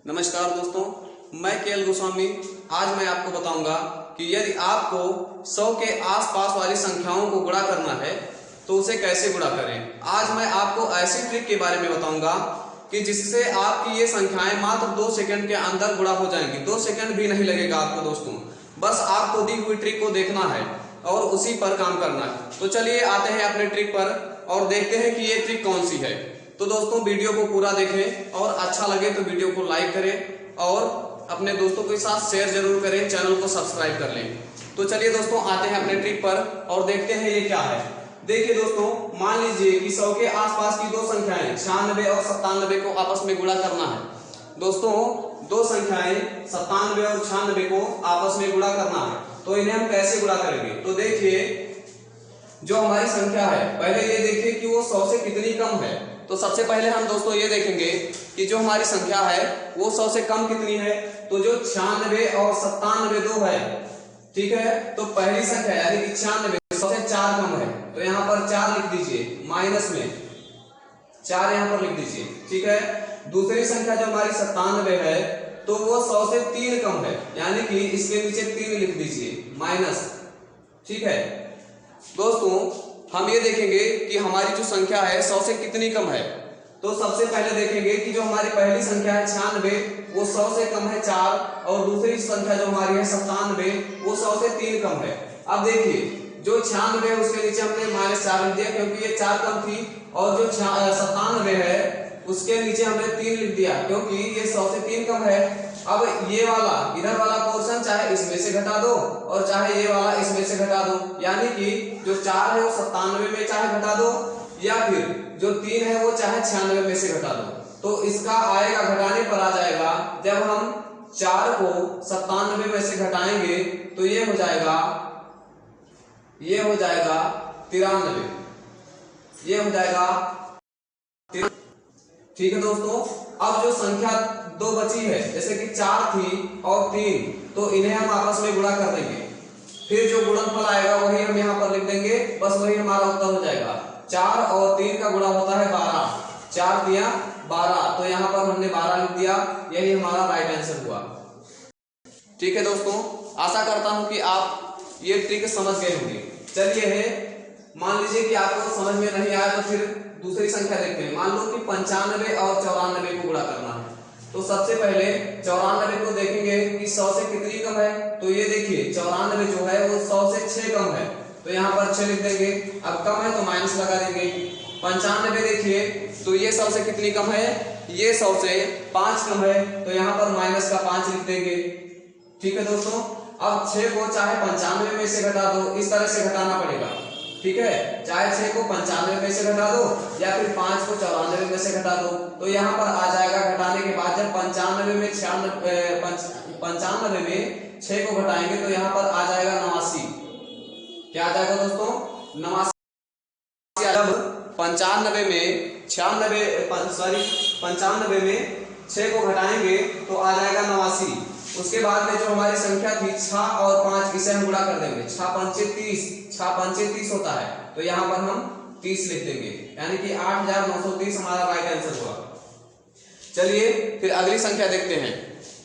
नमस्कार दोस्तों, मैं केएल गोस्वामी। आज मैं आपको बताऊंगा कि यदि आपको 100 के आसपास वाली संख्याओं को गुणा करना है तो उसे कैसे गुणा करें। आज मैं आपको ऐसी ट्रिक के बारे में बताऊंगा कि जिससे आपकी ये संख्याएं मात्र 2 सेकंड के अंदर गुणा हो जाएंगी। 2 सेकंड भी नहीं लगेगा आपको दोस्तों, बस आपको दी हुई ट्रिक को देखना है और उसी पर काम करना है। तो चलिए आते हैं अपने ट्रिक पर और देखते हैं कि ये ट्रिक कौन सी है। तो दोस्तों वीडियो को पूरा देखें और अच्छा लगे तो वीडियो को लाइक करें और अपने दोस्तों के साथ शेयर जरूर करें, चैनल को सब्सक्राइब कर लें। तो चलिए दोस्तों आते हैं अपने ट्रिक पर और देखते हैं ये क्या है। देखिए दोस्तों, मान लीजिए कि 100 के आसपास की दो संख्याएं 96 और 97 को आपस में गुणा करना है। दोस्तों दो संख्याएं 97 और 96 को आपस में गुणा करना है, तो इन्हें हम कैसे गुणा करेंगे। तो देखिए जो हमारी संख्या है, पहले ये देखिए कि वो 100 से कितनी कम है। तो सबसे पहले हम दोस्तों ये देखेंगे कि जो हमारी संख्या है वो 100 से कम कितनी है। तो जो 96 और 97 दो है, ठीक है, तो पहली संख्या यानी कि 96 100 से 4 कम है, तो यहाँ पर 4 लिख दीजिए, माइनस में 4 यहाँ पर लिख दीजिए, ठीक है। दूसरी संख्या जो हमारी 97 है तो वो 100 से 3 कम है, यानी कि इसके नीचे 3 लिख दीजिए, माइनस, ठीक है। दोस्तों हम ये देखेंगे कि हमारी जो संख्या है 100 से कितनी कम है। तो सबसे पहले देखेंगे कि जो हमारी पहली संख्या है 96 वो 100 से कम है 4, और दूसरी संख्या जो हमारी है 97 वो 100 से 3 कम है। अब देखिए जो 96 उसके नीचे हमने -4 लिख दिया क्योंकि ये 4 कम थी, और जो 97 है उसके नीचे हमने 3 लिख दिया क्योंकि ये 100 से 3 कम है। अब ये वाला इधर वाला पोर्शन चाहे इसमें से घटा दो और चाहे ये वाला इसमें से घटा दो, यानी कि जो 4 है वो 97 में चाहे घटा दो या फिर जो 3 है वो चाहे 96 में से घटा दो। तो इसका आएगा, घटाने पर आ जाएगा, जब हम 4 को 97 में से घटाएंगे तो ये हो जाएगा 93, ये हो जाएगा। ठीक है दोस्तों, अब जो संख्या दो बची है, जैसे कि 4 थी और 3, तो इन्हें हम आपस में गुणा कर देंगे। फिर जो गुणनफल आएगा वही हम यहाँ पर लिख देंगे, बस वही हमारा उत्तर हो जाएगा। 4 और 3 का गुणा होता है 12, 4 दिया 12, तो यहाँ पर हमने 12 लिख दिया, यही हमारा राइट आंसर हुआ। ठीक है दोस्तों, आशा करता हूँ कि आप ये ट्रिक समझ गए होंगे। चलिए है, मान लीजिए कि आपको समझ में नहीं आया तो फिर दूसरी संख्या देखते हैं। मान लो कि 95 और 94 को गुणा करना है। तो सबसे पहले 94 को देखेंगे कि 100 से कितनी कम है। तो ये देखिए 94 जो है वो 100 से 6 कम है, तो यहाँ पर 6 लिख देंगे। अब कम है तो माइनस लगा देंगे। 95 देखिए तो ये 100 से कितनी कम है, ये 100 से 5 कम है, तो यहाँ पर माइनस का 5 लिख देंगे। ठीक है दोस्तों, अब 6 को चाहे 95 में से घटा दो, इस तरह से घटाना पड़ेगा, ठीक है। चाहे 6 को 95 में से घटा दो या फिर 5 को 94 में से घटा दो, तो यहाँ पर आ जाएगा घटाने के बाद जब 95 में 95 में 6 को घटाएंगे तो यहाँ पर आ जाएगा 89। क्या आ जाएगा दोस्तों, 89। जब 95 में 95 में 6 को घटाएंगे तो आ जाएगा 89। उसके बाद में जो हमारी संख्या थी 6 और 5, इसे हम गुणा कर देंगे। 6 पंचे 30, 6 पंचे 30 होता है, तो यहाँ पर हम 30 लिख देंगे, यानी कि 8930 हमारा राइट आंसर हुआ। चलिए फिर अगली संख्या देखते हैं।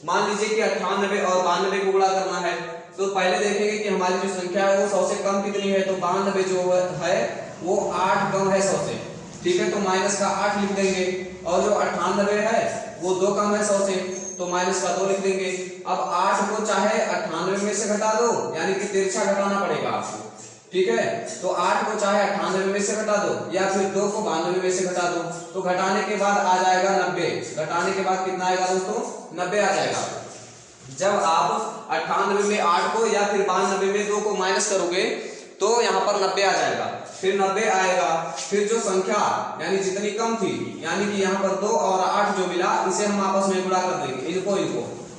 मान लीजिए कि 98 और 92 को गुणा करना है। तो पहले देखेंगे कि हमारी जो संख्या है वो 100 से कम कितनी है। तो 92 जो है वो 8 कम है 100 से, ठीक है, तो माइनस का 8 लिख देंगे। और जो 98 है वो 2 कम है 100 से, तो माइनस का 2 लिख देंगे। अब 8 को चाहे 98 में से घटा दो, यानी कि तिरछा घटाना पड़ेगा आपको, ठीक है। तो 8 को चाहे 98 में से घटा दो या फिर 2 को 92 में से घटा दो, तो घटाने के बाद आ जाएगा 90। घटाने के बाद कितना आएगा दोस्तों, 90 आ जाएगा। जब आप 98 में 8 को या फिर 92 में 2 को माइनस करोगे तो यहाँ पर 90 आ जाएगा। फिर 90 आएगा, फिर जो संख्या यानी जितनी कम थी, यानी कि यहाँ पर 2 और 8 जो मिला, इसे हम आपस में गुणा कर देंगे।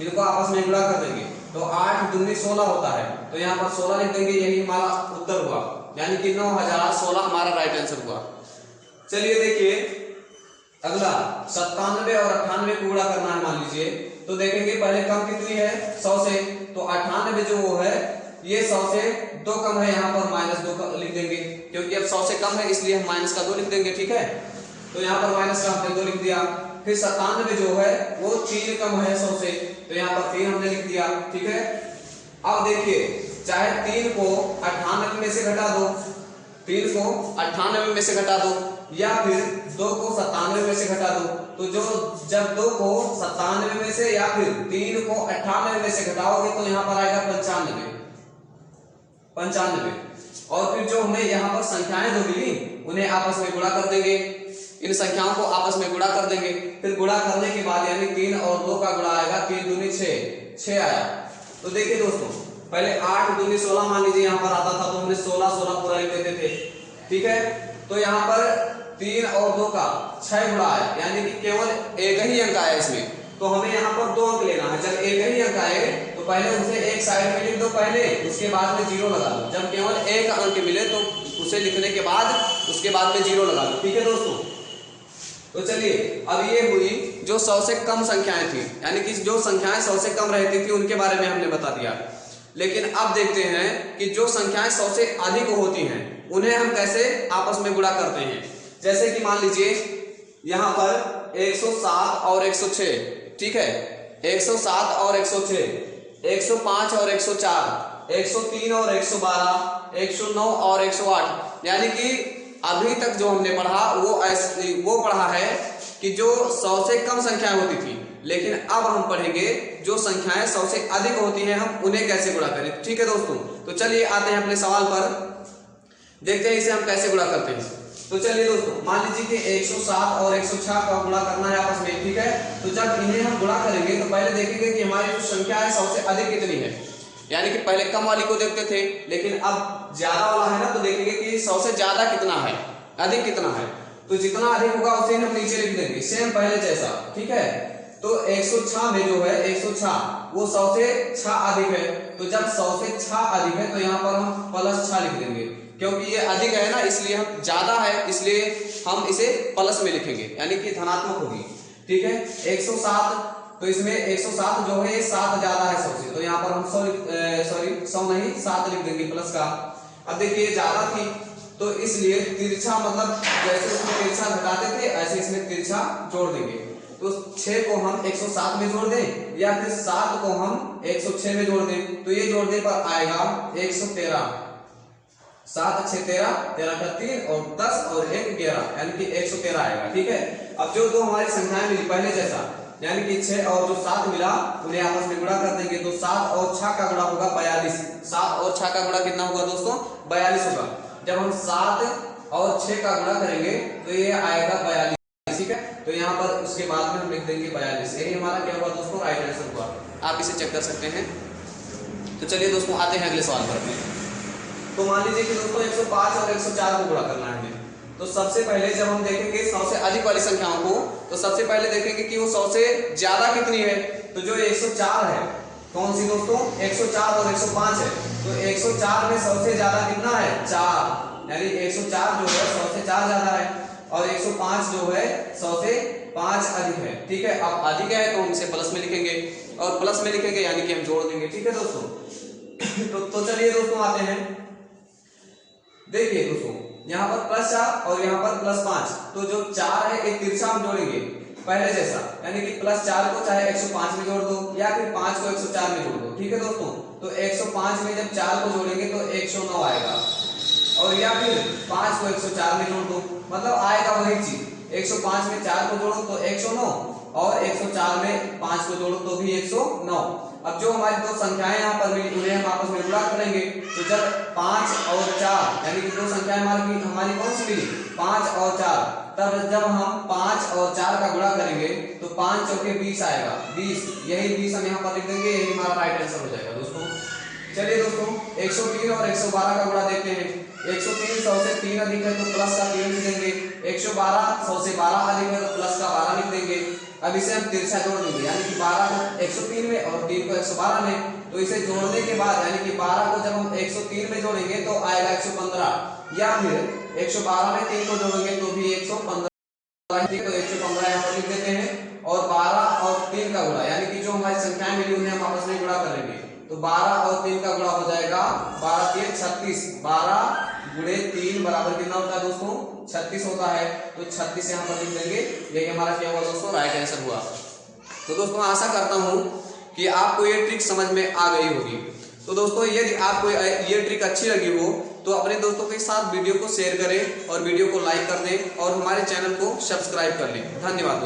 इनको आपस में गुणा कर देंगे, तो 8 दूनी 16 होता है, तो यहाँ पर 16 लिख देंगे, यही हमारा उत्तर हुआ, यानी कि 9016 हमारा राइट आंसर हुआ। चलिए देखिए अगला 97 और 98 को गुणा करना है मान लीजिए। तो देखेंगे पहले कम कितनी है 100 से, तो 98 जो वो है ये 100 से 2 कम है, यहाँ पर -2 लिख देंगे क्योंकि अब 100 से कम है इसलिए हम माइनस का 2 लिख देंगे, ठीक है। तो यहाँ पर माइनस का हमने 2 लिख दिया। फिर 97 जो है वो 3 कम है 100 से, तो यहाँ पर 3 हमने लिख दिया। ठीक है, अब देखिए चाहे 3 को 98 में से घटा दो, 3 को 98 में से घटा दो, या फिर 2 को 97 में से घटा दो, तो जो जब 2 को 97 में से या फिर 3 को 98 में से घटाओगे तो यहाँ पर आएगा 95। और फिर जो हमें यहाँ पर संख्याएं दो मिली उन्हें आपस में गुणा कर देंगे, इन संख्याओं को आपस में गुणा कर देंगे। फिर गुणा करने के बाद यानी 3 और 2 का गुणा आएगा, 3 दूनी 6 आया। तो देखिए दोस्तों, पहले 8 दूनी 16 मान लीजिए यहाँ पर आता था, तो हमने 16 पूरा लिख देते थे। ठीक है, तो यहाँ पर 3 और 2 का 6 गुणा आया, यानी कि केवल एक ही अंक आया इसमें, तो हमें यहाँ पर 2 अंक लेना है। जब एक ही अंक आए तो पहले उसे एक साइड में लिख दो पहले, उसके बाद में 0 लगा दो। जब केवल एक अंक मिले तो उसे लिखने के बाद उसके बाद में 0 लगा दो। ठीक है दोस्तों, तो चलिए अब ये हुई जो 100 से कम संख्याएं थी, यानी कि जो संख्याएं 100 से कम रहती थी उनके बारे में हमने बता दिया। लेकिन अब देखते हैं कि जो संख्याएं 100 से अधिक होती हैं उन्हें हम कैसे आपस में गुणा करते हैं। जैसे कि मान लीजिए यहाँ पर 107 और 106, ठीक है, 107 और 106, 105 और 104, 103 और 112, 109 और 108, यानी कि अभी तक जो हमने पढ़ा वो पढ़ा है कि जो 100 से कम संख्याएं होती थी, लेकिन अब हम पढ़ेंगे जो संख्याएं 100 से अधिक होती हैं हम उन्हें कैसे गुणा करें। ठीक है दोस्तों, तो चलिए आते हैं अपने सवाल पर, देखते हैं इसे हम कैसे गुणा करते हैं। तो चलिए दोस्तों, मान लीजिए कि 107 और 106 का गुणा करना है आपस में। ठीक है, तो जब इन्हें हम गुणा करेंगे तो पहले देखेंगे कि हमारी जो संख्या है 100 से अधिक कितनी है, यानी कि पहले कम वाली को देखते थे, लेकिन अब ज्यादा वाला है ना, तो देखेंगे कि 100 से ज्यादा कितना है, अधिक कितना है। तो जितना अधिक होगा उसे हम नीचे लिख देंगे, सेम पहले जैसा। ठीक है, तो 106 में जो है 106 वो 100 से 6 अधिक है, तो जब 100 से 6 अधिक है तो यहाँ पर हम +6 लिख देंगे, क्योंकि ये अधिक है ना, इसलिए हम ज्यादा है, इसलिए हम इसे प्लस में लिखेंगे, यानी कि धनात्मक होगी। ठीक है, 107, तो इसमें 107 जो है ये 7 ज्यादा है 100 से, तो यहाँ पर हम 100 नहीं 7 लिख देंगे प्लस का। अब देखिए ज्यादा थी तो इसलिए तिरछा, मतलब जैसे उसमें तिरछा घटाते थे ऐसे इसमें तिरछा जोड़ देंगे। तो 6 को हम 107 में जोड़ दें या फिर 7 को हम 106 में जोड़ दें, तो ये जोड़ने पर आएगा 113। 7 6 13, 13 का 3 और 10 और 1 11, यानी कि 113 आएगा। ठीक है, अब जो दो हमारी संख्याएं मिली पहले जैसा, यानी कि 6 और जो 7 मिला उन्हें आपस में गुणा कर देंगे, तो 7 और 6 का गुणा होगा 42। 7 और 6 का गुणा कितना होगा दोस्तों, 42 होगा। जब हम 7 और 6 का गुणा करेंगे तो ये आएगा 42। ठीक है, तो यहाँ पर उसके बाद में हम लिख देंगे 42। यही हमारा क्या हुआ दोस्तों, राइट आंसर हुआ। आप इसे चेक कर सकते हैं। तो चलिए दोस्तों आते हैं अगले सवाल पर। तो मान लीजिए कि दोस्तों 105 और 104 को गुणा करना है हमें। तो सबसे पहले जब हम देखेंगे 100 से अधिक वाली संख्याओं को, तो सबसे पहले देखेंगे कि वो 100 से ज्यादा कितनी है। तो जो 104 है, कौन सी दोस्तों, 104 और 105 है, तो 104 में 100 से ज्यादा कितना है, 4, यानी 104 जो है 100 से 4 ज्यादा है, और 105 जो है 100 से 5 अधिक है। ठीक है, अब अधिक है तो हम इसे प्लस में लिखेंगे, और प्लस में लिखेंगे यानी कि हम जोड़ देंगे। ठीक है दोस्तों, तो चलिए दोस्तों आते हैं, देखिए दोस्तों यहाँ पर +4 और यहाँ पर +5, तो जो 4 है एक तिरछा हम जोड़ेंगे पहले जैसा, यानी कि +4 को चाहे 105 में जोड़ दो या फिर 5 को 104 में जोड़ दो। ठीक है दोस्तों, तो 105 में जब 4 को जोड़ेंगे तो 109 आएगा, और या फिर 5 को 104 में जोड़ दो, मतलब आएगा वही चीज। 105 में 4 को जोड़ो तो 109, और 104 में 5 को जोड़ो तो भी 109। अब जो हमारी दो संख्याएं यहाँ पर मिली उन्हें हम आपस में गुणा करेंगे, तो जब 5 और 4 यानी कि दो संख्याएं हमारी कौन सी मिली, 5 और 4, तब जब हम 5 और 4 का गुणा करेंगे तो 5 चौके 20 आएगा, 20, यही 20 हम यहाँ पर लिख देंगे, यही हमारा राइट आंसर हो जाएगा दोस्तों। चलिए दोस्तों 103 और 112 का गुणा देखते हैं। 103 100 से 3 अधिक है तो प्लस का 3 लिख देंगे, 112 100 से 12 अधिक है तो प्लस का 12 लिख देंगे। अब इसे हम तिरछा जोड़ देंगे, यानी कि 12 को 103 में और 3 को 112 में, तो इसे जोड़ने के बाद यानी कि 12 को जब हम 103 में जोड़ेंगे तो आएगा 115, या फिर 112 में 3 को जोड़ेंगे तो भी 115। तो 115 यहाँ पर लिख देते हैं, और 12 और 3 का गुणा, यानी कि जो हमारी संख्याएं मिली उन्हें हम आपस में गुणा करेंगे, तो 12 और 3 का गुणा हो जाएगा 12 3 36, 12 गुणे 3 बराबर कितना होता है दोस्तों, 36 होता है, तो 36 यहाँ पर लिख देंगे। यही हमारा क्या हुआ दोस्तों, राइट आंसर हुआ। तो दोस्तों आशा करता हूँ कि आपको ये ट्रिक समझ में आ गई होगी। तो दोस्तों यदि आपको ये ट्रिक अच्छी लगी हो तो अपने दोस्तों के साथ वीडियो को शेयर करें और वीडियो को लाइक कर दें और हमारे चैनल को सब्सक्राइब कर लें। धन्यवाद दोस्तों।